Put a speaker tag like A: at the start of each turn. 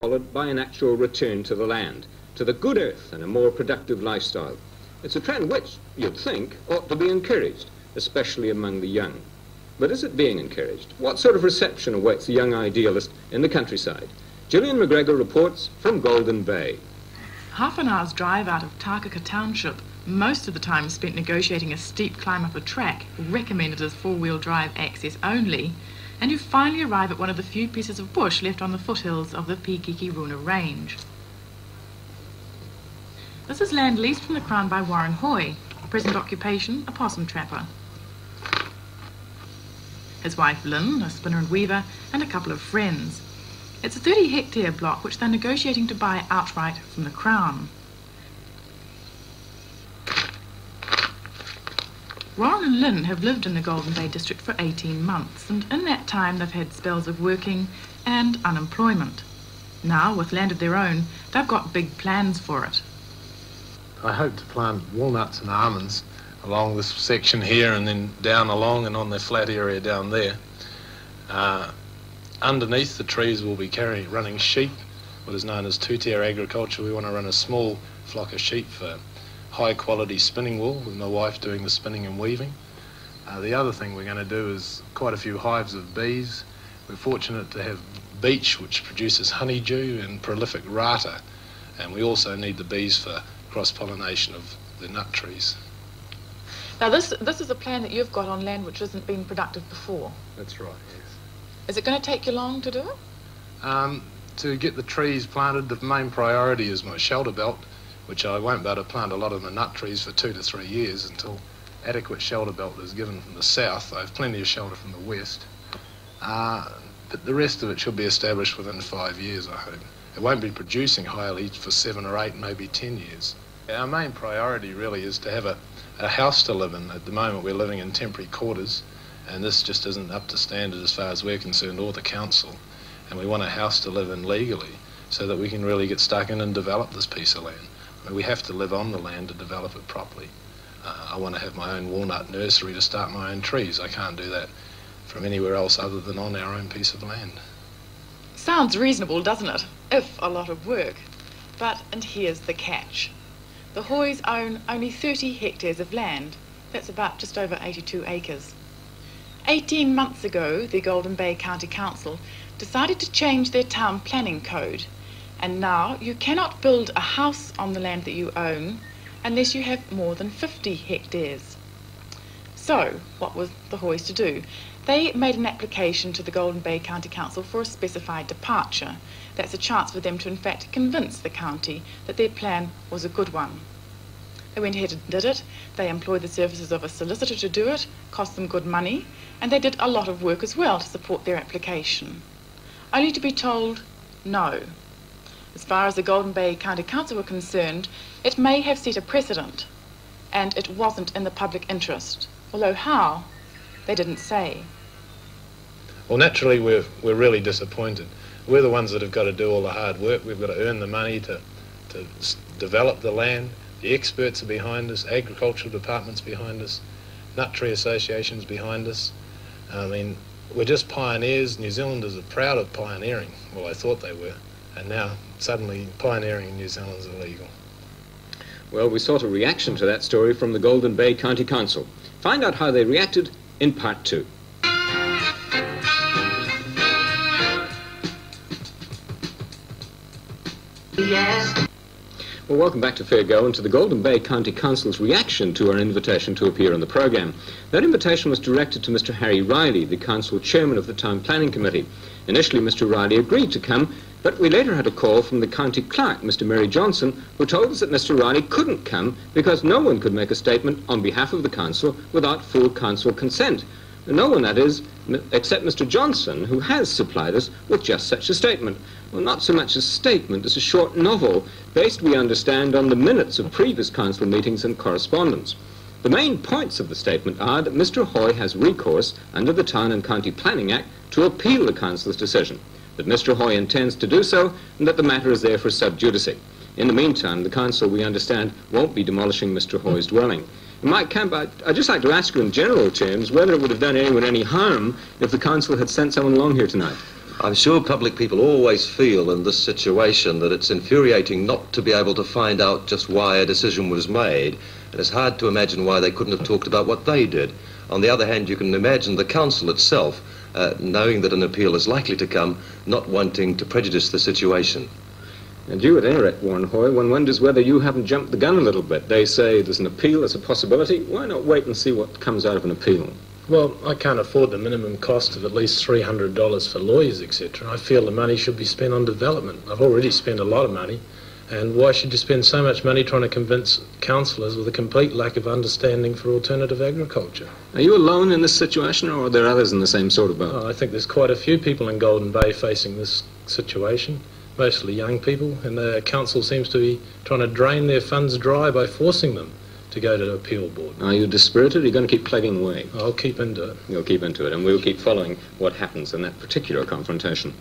A: followed by an actual return to the land, to the good earth and a more productive lifestyle. It's a trend which, you'd think, ought to be encouraged, especially among the young. But is it being encouraged? What sort of reception awaits the young idealist in the countryside? Gillian McGregor reports from Golden Bay.
B: Half an hour's drive out of Takaka Township, most of the time spent negotiating a steep climb up a track, recommended as four-wheel drive access only, and you finally arrive at one of the few pieces of bush left on the foothills of the Pikiki-Runa range. This is land leased from the Crown by Warren Hoy, present occupation, a possum trapper. His wife Lynn, a spinner and weaver, and a couple of friends. It's a 30-hectare block which they're negotiating to buy outright from the Crown. Warren and Lynn have lived in the Golden Bay district for 18 months, and in that time they've had spells of working and unemployment. Now, with land of their own, they've got big plans for it.
C: I hope to plant walnuts and almonds along this section here and then down along and on the flat area down there. Underneath the trees we'll be running sheep, what is known as two-tier agriculture. We want to run a small flock of sheep for high quality spinning wool, with my wife doing the spinning and weaving. The other thing we're going to do is quite a few hives of bees. We're fortunate to have beech, which produces honeydew, and prolific rata, and we also need the bees for cross-pollination of the nut trees.
B: Now this is a plan that you've got on land which hasn't been productive before.
C: That's right, yes.
B: Is it going to take you long to do it?
C: To get the trees planted, the main priority is my shelter belt, which I won't be able to plant a lot of the nut trees for 2 to 3 years until adequate shelter belt is given from the south. I have plenty of shelter from the west. But the rest of it should be established within 5 years, I hope. It won't be producing highly for 7 or 8, maybe 10 years. Our main priority really is to have a house to live in. At the moment we're living in temporary quarters, and this just isn't up to standard as far as we're concerned, or the council. And we want a house to live in legally so that we can really get stuck in and develop this piece of land. I mean, we have to live on the land to develop it properly. I want to have my own walnut nursery to start my own trees. I can't do that from anywhere else other than on our own piece of land.
B: Sounds reasonable, doesn't it? If a lot of work. But, and here's the catch. The Hoys own only 30 hectares of land. That's about just over 82 acres. 18 months ago, the Golden Bay County Council decided to change their town planning code, and now you cannot build a house on the land that you own unless you have more than 50 hectares. So, what was the Hoys to do? They made an application to the Golden Bay County Council for a specified departure. That's a chance for them to in fact convince the county that their plan was a good one. They went ahead and did it. They employed the services of a solicitor to do it, cost them good money, and they did a lot of work as well to support their application. Only to be told no. As far as the Golden Bay County Council were concerned, it may have set a precedent, and it wasn't in the public interest. Although how, they didn't say.
C: Well, naturally we're really disappointed. We're the ones that have got to do all the hard work. We've got to earn the money to develop the land. The experts are behind us, agricultural departments behind us, nut tree associations behind us. I mean, we're just pioneers. New Zealanders are proud of pioneering. Well, I thought they were. And now, suddenly, pioneering in New Zealand is illegal.
A: Well, we sought a reaction to that story from the Golden Bay County Council. Find out how they reacted in Part 2.
D: Yes.
A: Well, welcome back to Fair Go and to the Golden Bay County Council's reaction to our invitation to appear on the programme. That invitation was directed to Mr. Harry Riley, the Council Chairman of the Town Planning Committee. Initially, Mr. Riley agreed to come, but we later had a call from the County Clerk, Mr. Mary Johnson, who told us that Mr. Riley couldn't come because no one could make a statement on behalf of the Council without full Council consent. No one, that is, except Mr. Johnson, who has supplied us with just such a statement. Well, not so much a statement as a short novel, based, we understand, on the minutes of previous council meetings and correspondence. The main points of the statement are that Mr. Hoy has recourse under the Town and County Planning Act to appeal the council's decision, that Mr. Hoy intends to do so, and that the matter is there for sub judice. In the meantime, the council, we understand, won't be demolishing Mr. Hoy's dwelling. Mike Camp, I'd just like to ask you in general terms whether it would have done anyone any harm if the council had sent someone along here tonight.
D: I'm sure public people always feel in this situation that it's infuriating not to be able to find out just why a decision was made, and it's hard to imagine why they couldn't have talked about what they did. On the other hand, you can imagine the council itself, knowing that an appeal is likely to come, not wanting to prejudice the situation.
A: And you, at any rate, Warren Hoy, one wonders whether you haven't jumped the gun a little bit. They say there's an appeal, there's a possibility. Why not wait and see what comes out of an appeal?
E: Well, I can't afford the minimum cost of at least $300 for lawyers, etc. I feel the money should be spent on development. I've already spent a lot of money, and why should you spend so much money trying to convince councillors with a complete lack of understanding for alternative agriculture?
A: Are you alone in this situation, or are there others in the same sort of boat?
E: Oh, I think there's quite a few people in Golden Bay facing this situation, mostly young people, and the council seems to be trying to drain their funds dry by forcing them to go to the appeal board.
A: Are you dispirited, or are you going to keep plugging away?
E: I'll keep into it.
A: You'll keep into it, and we'll keep following what happens in that particular confrontation.